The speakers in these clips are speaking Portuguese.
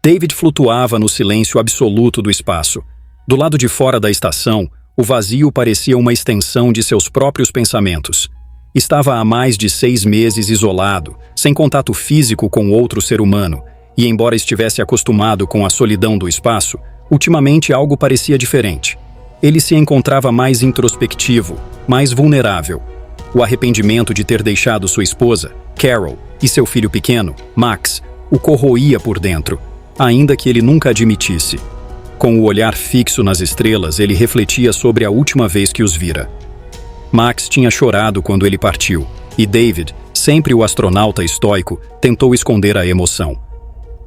David flutuava no silêncio absoluto do espaço. Do lado de fora da estação, o vazio parecia uma extensão de seus próprios pensamentos. Estava há mais de 6 meses isolado, sem contato físico com outro ser humano, e embora estivesse acostumado com a solidão do espaço, ultimamente algo parecia diferente. Ele se encontrava mais introspectivo, mais vulnerável. O arrependimento de ter deixado sua esposa, Carol, e seu filho pequeno, Max, o corroía por dentro, ainda que ele nunca admitisse. Com o olhar fixo nas estrelas, ele refletia sobre a última vez que os vira. Max tinha chorado quando ele partiu, e David, sempre o astronauta estoico, tentou esconder a emoção.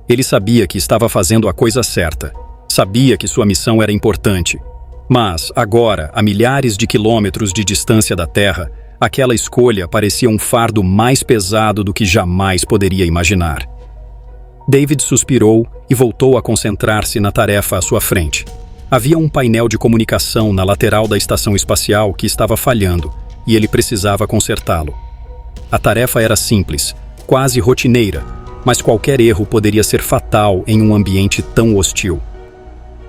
Ele sabia que estava fazendo a coisa certa, sabia que sua missão era importante. Mas, agora, a milhares de quilômetros de distância da Terra, aquela escolha parecia um fardo mais pesado do que jamais poderia imaginar. David suspirou e voltou a concentrar-se na tarefa à sua frente. Havia um painel de comunicação na lateral da estação espacial que estava falhando, e ele precisava consertá-lo. A tarefa era simples, quase rotineira, mas qualquer erro poderia ser fatal em um ambiente tão hostil.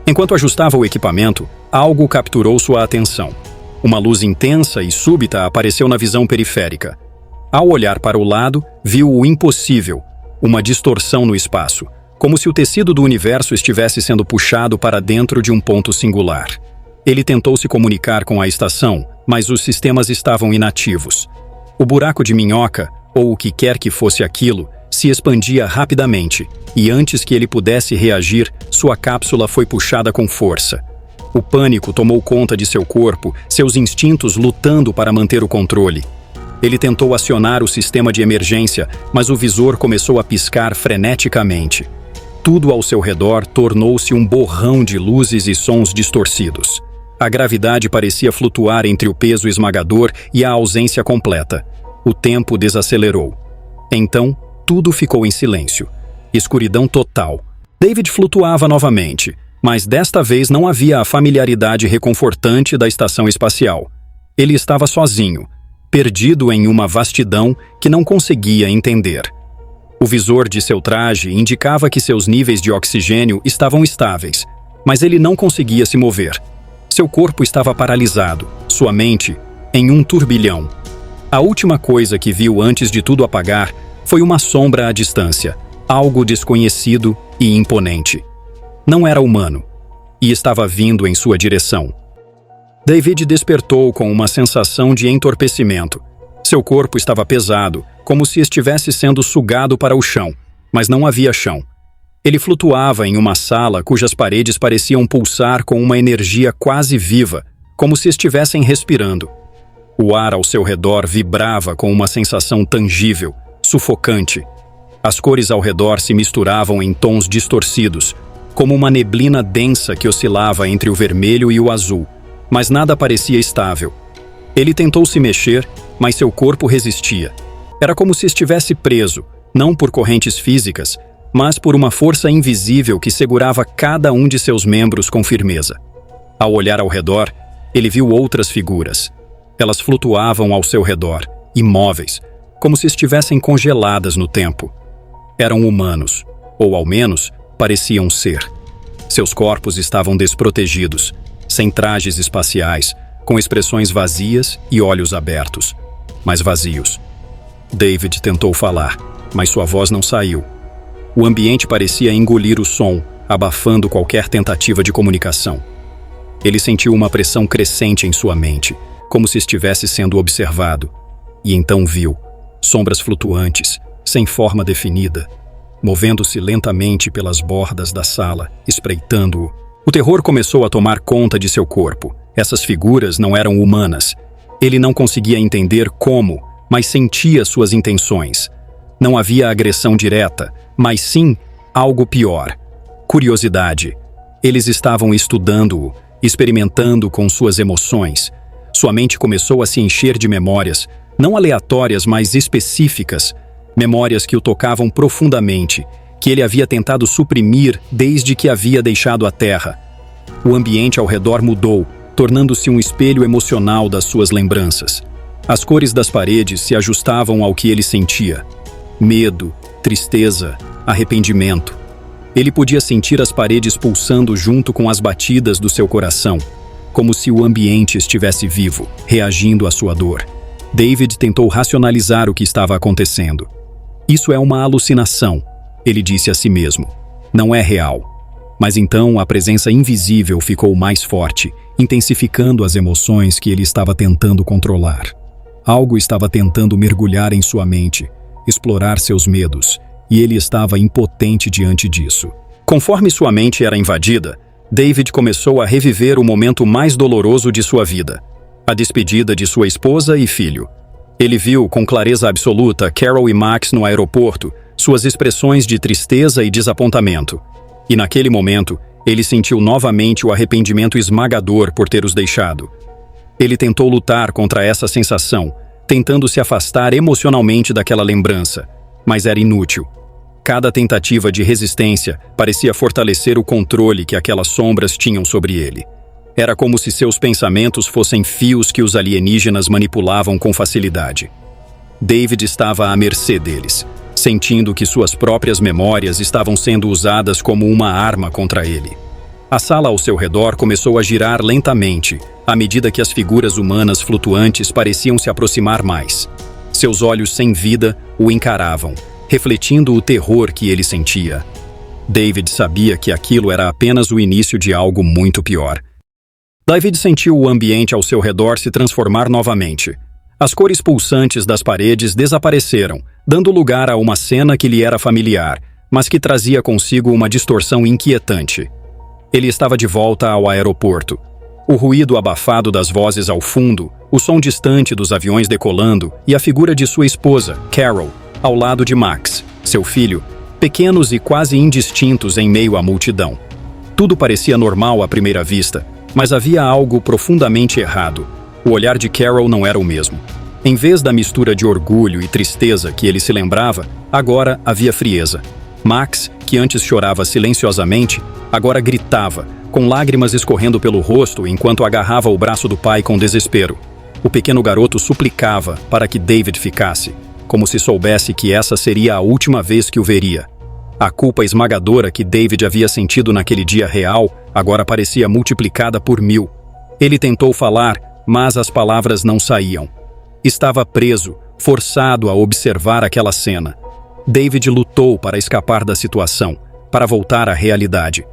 Enquanto ajustava o equipamento, algo capturou sua atenção. Uma luz intensa e súbita apareceu na visão periférica. Ao olhar para o lado, viu o impossível, uma distorção no espaço, como se o tecido do universo estivesse sendo puxado para dentro de um ponto singular. Ele tentou se comunicar com a estação, mas os sistemas estavam inativos. O buraco de minhoca, ou o que quer que fosse aquilo, se expandia rapidamente, e antes que ele pudesse reagir, sua cápsula foi puxada com força. O pânico tomou conta de seu corpo, seus instintos lutando para manter o controle. Ele tentou acionar o sistema de emergência, mas o visor começou a piscar freneticamente. Tudo ao seu redor tornou-se um borrão de luzes e sons distorcidos. A gravidade parecia flutuar entre o peso esmagador e a ausência completa. O tempo desacelerou. Então, tudo ficou em silêncio. Escuridão total. David flutuava novamente, mas desta vez não havia a familiaridade reconfortante da estação espacial. Ele estava sozinho, perdido em uma vastidão que não conseguia entender. O visor de seu traje indicava que seus níveis de oxigênio estavam estáveis, mas ele não conseguia se mover. Seu corpo estava paralisado, sua mente em um turbilhão. A última coisa que viu antes de tudo apagar foi uma sombra à distância, algo desconhecido e imponente. Não era humano, e estava vindo em sua direção. David despertou com uma sensação de entorpecimento. Seu corpo estava pesado, como se estivesse sendo sugado para o chão, mas não havia chão. Ele flutuava em uma sala cujas paredes pareciam pulsar com uma energia quase viva, como se estivessem respirando. O ar ao seu redor vibrava com uma sensação tangível, sufocante. As cores ao redor se misturavam em tons distorcidos, como uma neblina densa que oscilava entre o vermelho e o azul, mas nada parecia estável. Ele tentou se mexer, mas seu corpo resistia. Era como se estivesse preso, não por correntes físicas, mas por uma força invisível que segurava cada um de seus membros com firmeza. Ao olhar ao redor, ele viu outras figuras. Elas flutuavam ao seu redor, imóveis, como se estivessem congeladas no tempo. Eram humanos, ou ao menos pareciam ser. Seus corpos estavam desprotegidos, sem trajes espaciais, com expressões vazias e olhos abertos, mas vazios. David tentou falar, mas sua voz não saiu. O ambiente parecia engolir o som, abafando qualquer tentativa de comunicação. Ele sentiu uma pressão crescente em sua mente, como se estivesse sendo observado, e então viu sombras flutuantes, sem forma definida, movendo-se lentamente pelas bordas da sala, espreitando-o. O terror começou a tomar conta de seu corpo. Essas figuras não eram humanas. Ele não conseguia entender como, mas sentia suas intenções. Não havia agressão direta, mas sim algo pior: curiosidade. Eles estavam estudando-o, experimentando com suas emoções. Sua mente começou a se encher de memórias, não aleatórias, mas específicas, memórias que o tocavam profundamente, que ele havia tentado suprimir desde que havia deixado a Terra. O ambiente ao redor mudou, tornando-se um espelho emocional das suas lembranças. As cores das paredes se ajustavam ao que ele sentia: medo, tristeza, arrependimento. Ele podia sentir as paredes pulsando junto com as batidas do seu coração, como se o ambiente estivesse vivo, reagindo à sua dor. David tentou racionalizar o que estava acontecendo. Isso é uma alucinação, ele disse a si mesmo. Não é real. Mas então a presença invisível ficou mais forte, intensificando as emoções que ele estava tentando controlar. Algo estava tentando mergulhar em sua mente, explorar seus medos, e ele estava impotente diante disso. Conforme sua mente era invadida, David começou a reviver o momento mais doloroso de sua vida, a despedida de sua esposa e filho. Ele viu com clareza absoluta Carol e Max no aeroporto, suas expressões de tristeza e desapontamento. E naquele momento, ele sentiu novamente o arrependimento esmagador por ter os deixado. Ele tentou lutar contra essa sensação, tentando se afastar emocionalmente daquela lembrança, mas era inútil. Cada tentativa de resistência parecia fortalecer o controle que aquelas sombras tinham sobre ele. Era como se seus pensamentos fossem fios que os alienígenas manipulavam com facilidade. David estava à mercê deles, sentindo que suas próprias memórias estavam sendo usadas como uma arma contra ele. A sala ao seu redor começou a girar lentamente, à medida que as figuras humanas flutuantes pareciam se aproximar mais. Seus olhos sem vida o encaravam, refletindo o terror que ele sentia. David sabia que aquilo era apenas o início de algo muito pior. David sentiu o ambiente ao seu redor se transformar novamente. As cores pulsantes das paredes desapareceram, dando lugar a uma cena que lhe era familiar, mas que trazia consigo uma distorção inquietante. Ele estava de volta ao aeroporto. O ruído abafado das vozes ao fundo, o som distante dos aviões decolando e a figura de sua esposa, Carol, ao lado de Max, seu filho, pequenos e quase indistintos em meio à multidão. Tudo parecia normal à primeira vista, mas havia algo profundamente errado. O olhar de Carol não era o mesmo. Em vez da mistura de orgulho e tristeza que ele se lembrava, agora havia frieza. Max, que antes chorava silenciosamente, agora gritava, com lágrimas escorrendo pelo rosto enquanto agarrava o braço do pai com desespero. O pequeno garoto suplicava para que David ficasse, como se soubesse que essa seria a última vez que o veria. A culpa esmagadora que David havia sentido naquele dia real agora parecia multiplicada por 1000. Ele tentou falar, mas as palavras não saíam. Estava preso, forçado a observar aquela cena. David lutou para escapar da situação, para voltar à realidade.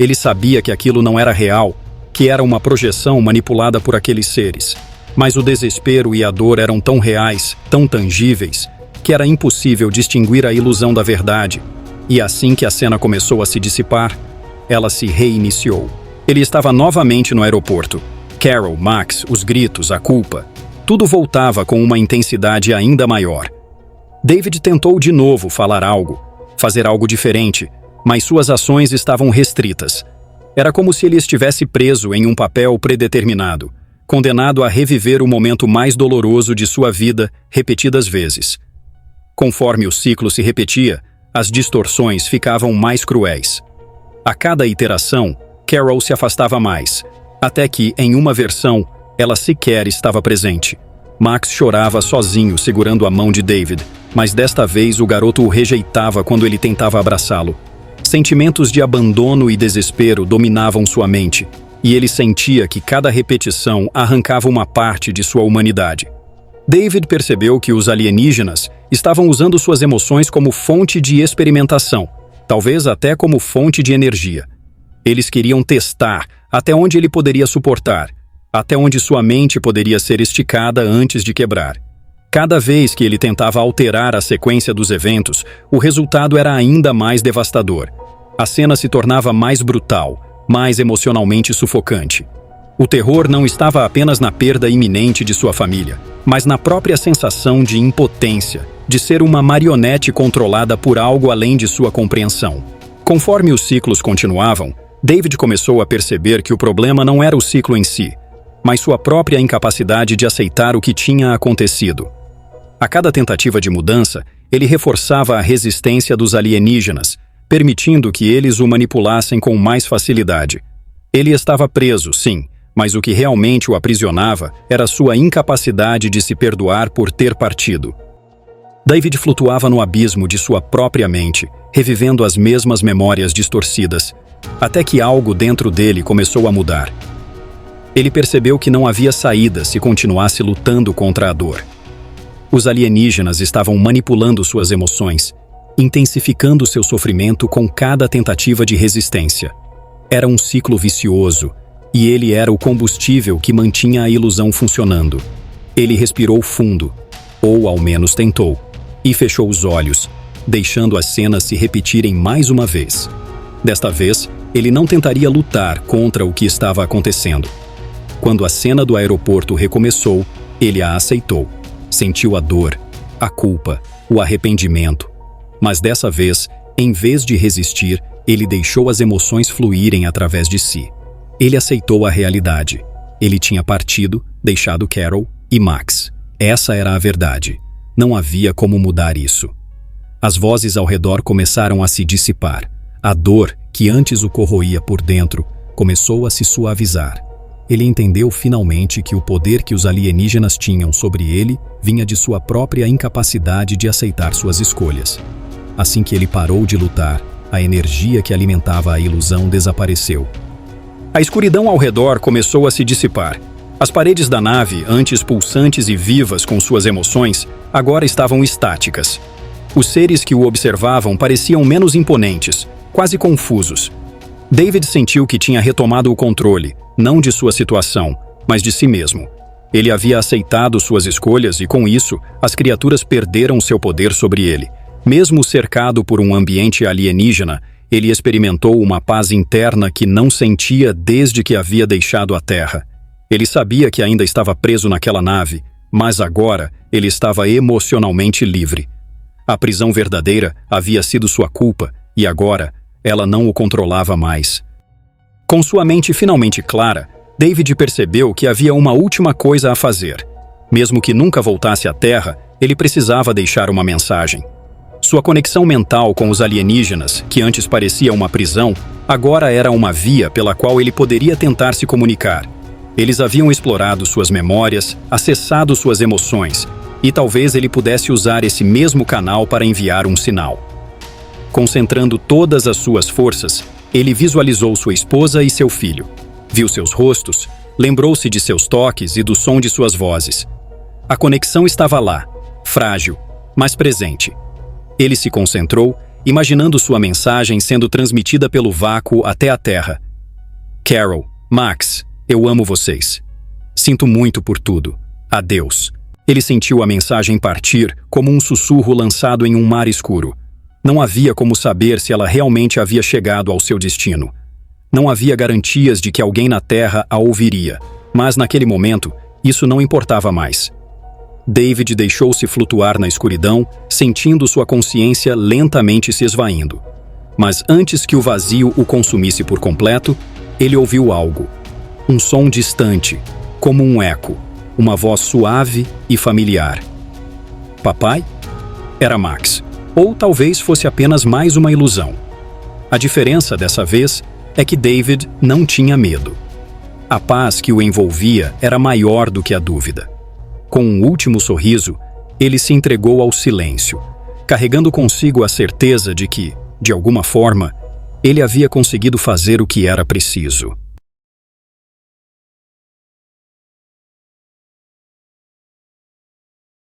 Ele sabia que aquilo não era real, que era uma projeção manipulada por aqueles seres. Mas o desespero e a dor eram tão reais, tão tangíveis, que era impossível distinguir a ilusão da verdade. E assim que a cena começou a se dissipar, ela se reiniciou. Ele estava novamente no aeroporto. Carol, Max, os gritos, a culpa. Tudo voltava com uma intensidade ainda maior. David tentou de novo falar algo, fazer algo diferente, mas suas ações estavam restritas. Era como se ele estivesse preso em um papel predeterminado, condenado a reviver o momento mais doloroso de sua vida repetidas vezes. Conforme o ciclo se repetia, as distorções ficavam mais cruéis. A cada iteração, Carol se afastava mais, até que, em uma versão, ela sequer estava presente. Max chorava sozinho, segurando a mão de David, mas desta vez o garoto o rejeitava quando ele tentava abraçá-lo. Sentimentos de abandono e desespero dominavam sua mente, e ele sentia que cada repetição arrancava uma parte de sua humanidade. David percebeu que os alienígenas estavam usando suas emoções como fonte de experimentação, talvez até como fonte de energia. Eles queriam testar até onde ele poderia suportar, até onde sua mente poderia ser esticada antes de quebrar. Cada vez que ele tentava alterar a sequência dos eventos, o resultado era ainda mais devastador. A cena se tornava mais brutal, mais emocionalmente sufocante. O terror não estava apenas na perda iminente de sua família, mas na própria sensação de impotência, de ser uma marionete controlada por algo além de sua compreensão. Conforme os ciclos continuavam, David começou a perceber que o problema não era o ciclo em si, mas sua própria incapacidade de aceitar o que tinha acontecido. A cada tentativa de mudança, ele reforçava a resistência dos alienígenas, permitindo que eles o manipulassem com mais facilidade. Ele estava preso, sim, mas o que realmente o aprisionava era sua incapacidade de se perdoar por ter partido. David flutuava no abismo de sua própria mente, revivendo as mesmas memórias distorcidas, até que algo dentro dele começou a mudar. Ele percebeu que não havia saída se continuasse lutando contra a dor. Os alienígenas estavam manipulando suas emoções, intensificando seu sofrimento com cada tentativa de resistência. Era um ciclo vicioso, e ele era o combustível que mantinha a ilusão funcionando. Ele respirou fundo, ou ao menos tentou, e fechou os olhos, deixando as cenas se repetirem mais uma vez. Desta vez, ele não tentaria lutar contra o que estava acontecendo. Quando a cena do aeroporto recomeçou, ele a aceitou. Sentiu a dor, a culpa, o arrependimento. Mas dessa vez, em vez de resistir, ele deixou as emoções fluírem através de si. Ele aceitou a realidade. Ele tinha partido, deixado Carol e Max. Essa era a verdade. Não havia como mudar isso. As vozes ao redor começaram a se dissipar. A dor, que antes o corroía por dentro, começou a se suavizar. Ele entendeu finalmente que o poder que os alienígenas tinham sobre ele vinha de sua própria incapacidade de aceitar suas escolhas. Assim que ele parou de lutar, a energia que alimentava a ilusão desapareceu. A escuridão ao redor começou a se dissipar. As paredes da nave, antes pulsantes e vivas com suas emoções, agora estavam estáticas. Os seres que o observavam pareciam menos imponentes, quase confusos. David sentiu que tinha retomado o controle, não de sua situação, mas de si mesmo. Ele havia aceitado suas escolhas e, com isso, as criaturas perderam seu poder sobre ele. Mesmo cercado por um ambiente alienígena, ele experimentou uma paz interna que não sentia desde que havia deixado a Terra. Ele sabia que ainda estava preso naquela nave, mas agora ele estava emocionalmente livre. A prisão verdadeira havia sido sua culpa e agora ela não o controlava mais. Com sua mente finalmente clara, David percebeu que havia uma última coisa a fazer. Mesmo que nunca voltasse à Terra, ele precisava deixar uma mensagem. Sua conexão mental com os alienígenas, que antes parecia uma prisão, agora era uma via pela qual ele poderia tentar se comunicar. Eles haviam explorado suas memórias, acessado suas emoções, e talvez ele pudesse usar esse mesmo canal para enviar um sinal. Concentrando todas as suas forças, ele visualizou sua esposa e seu filho. Viu seus rostos, lembrou-se de seus toques e do som de suas vozes. A conexão estava lá, frágil, mas presente. Ele se concentrou, imaginando sua mensagem sendo transmitida pelo vácuo até a Terra. Carol, Max, eu amo vocês. Sinto muito por tudo. Adeus. Ele sentiu a mensagem partir como um sussurro lançado em um mar escuro. Não havia como saber se ela realmente havia chegado ao seu destino. Não havia garantias de que alguém na Terra a ouviria, mas naquele momento, isso não importava mais. David deixou-se flutuar na escuridão, sentindo sua consciência lentamente se esvaindo. Mas antes que o vazio o consumisse por completo, ele ouviu algo. Um som distante, como um eco, uma voz suave e familiar. Papai? Era Max. Ou talvez fosse apenas mais uma ilusão. A diferença dessa vez é que David não tinha medo. A paz que o envolvia era maior do que a dúvida. Com um último sorriso, ele se entregou ao silêncio, carregando consigo a certeza de que, de alguma forma, ele havia conseguido fazer o que era preciso.